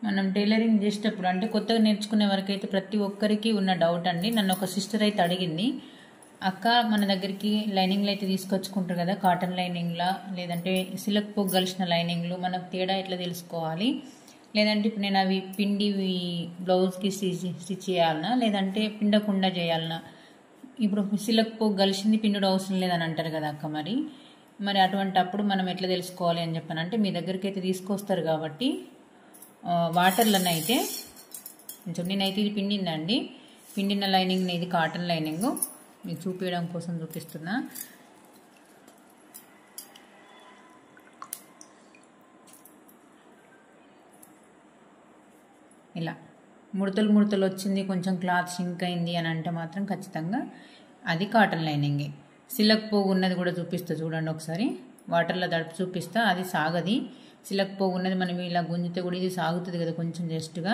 మనం టైలరింగ్ చేసేటప్పుడు అంటే కొత్తగా నేర్చుకునే వరకు అయితే ప్రతి ఒక్కరికి ఉన్న డౌట్ అండి. నన్ను ఒక సిస్టర్ అయితే అడిగింది, అక్క మన దగ్గరికి లైనింగ్లు అయితే తీసుకొచ్చుకుంటారు కదా, కాటన్ లైనింగ్లా లేదంటే సిల్క్ పోగు కలిసిన లైనింగ్లు, మనకు తేడా ఎట్లా తెలుసుకోవాలి, లేదంటే ఇప్పుడు నేను అవి పిండి బ్లౌజ్కి స్టిచ్ చేయాలనా లేదంటే పిండకుండా చేయాలనా, ఇప్పుడు సిల్క్ పోగు కలిసింది పిండుడు అవసరం లేదని అంటారు కదా అక్క, మరి అటువంటి అప్పుడు మనం ఎట్లా తెలుసుకోవాలి అని చెప్పానంటే, మీ దగ్గరికి అయితే తీసుకొస్తారు కాబట్టి వాటర్లను అయితే కొంచెం, నేనైతే ఇది పిండిందండి, పిండిన లైనింగ్ ఇది కాటన్ లైనింగ్ మీకు చూపించడం కోసం చూపిస్తున్నా. ఇలా ముడతలు ముడతలు వచ్చింది, కొంచెం క్లాత్ షింక్ అయింది అని అంటే మాత్రం ఖచ్చితంగా అది కాటన్ లైనింగే. సిల్క్ పోగు ఉన్నది కూడా చూపిస్తా చూడండి ఒకసారి, వాటర్లో తడిపి చూపిస్తా, అది సాగది. సిల్క్ పోగు ఉన్నది మనం ఇలా గుంజితే కూడా ఇది సాగుతుంది కదా కొంచెం జస్ట్గా,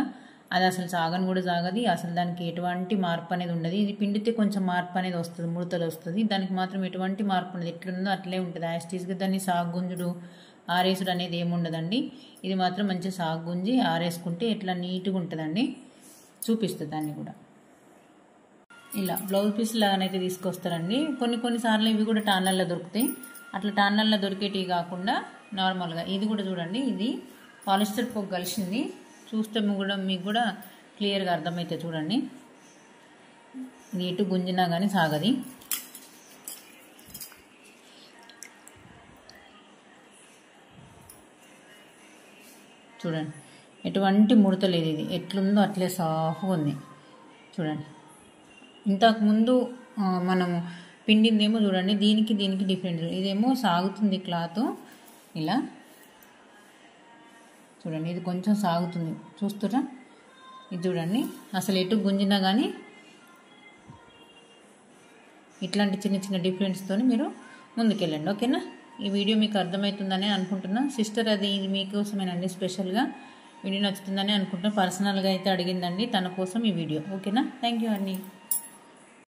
అది అసలు సాగని కూడా సాగది, అసలు దానికి ఎటువంటి మార్పు అనేది ఉండదు. ఇది పిండితే కొంచెం మార్పు అనేది వస్తుంది, ముడతలు వస్తుంది, దానికి మాత్రం ఎటువంటి మార్పు ఉండదు, ఎట్లుందో అట్లే ఉంటుంది యాస్టీస్గా. దాన్ని సాగు గుంజుడు ఆరేసుడు అనేది ఏముండదండి. ఇది మాత్రం మంచిగా సాగు గుంజి ఆరేసుకుంటే ఎట్లా నీట్గా ఉంటుందండి. చూపిస్తుంది దాన్ని కూడా. ఇలా బ్లౌజ్ పీస్ లాగానైతే తీసుకొస్తారండి. కొన్నిసార్లు ఇవి కూడా టాన్లల్లో దొరుకుతాయి, అట్లా టాన్లల్లో దొరికేటివి కాకుండా నార్మల్గా ఇది కూడా చూడండి, ఇది పాలిస్టర్ పోగు కలిసింది. చూస్తే మీకు కూడా క్లియర్గా అర్థమైతే చూడండి, ఇది ఎటు గుంజినా కానీ సాగది. చూడండి ఎటువంటి ముడత లేదు, ఇది ఎట్లుందో అట్లే సాఫ్గా ఉంది చూడండి. ఇంతకుముందు మనము పిండిందేమో చూడండి, దీనికి డిఫరెంట్, ఇదేమో సాగుతుంది క్లాత్ ఇలా చూడండి, ఇది కొంచెం సాగుతుంది చూస్తారా, ఇది చూడండి అసలు ఎటు గుంజినా కానీ. ఇట్లాంటి చిన్న చిన్న డిఫరెన్స్తో మీరు ముందుకెళ్ళండి, ఓకేనా. ఈ వీడియో మీకు అర్థమవుతుందని అనుకుంటున్నా. సిస్టర్ అది ఇది మీకోసమేనండి, స్పెషల్గా వీడియో నచ్చుతుందని అనుకుంటున్నా. పర్సనల్గా అయితే అడిగిందండి తన కోసం ఈ వీడియో, ఓకేనా. థ్యాంక్ యూ అండి.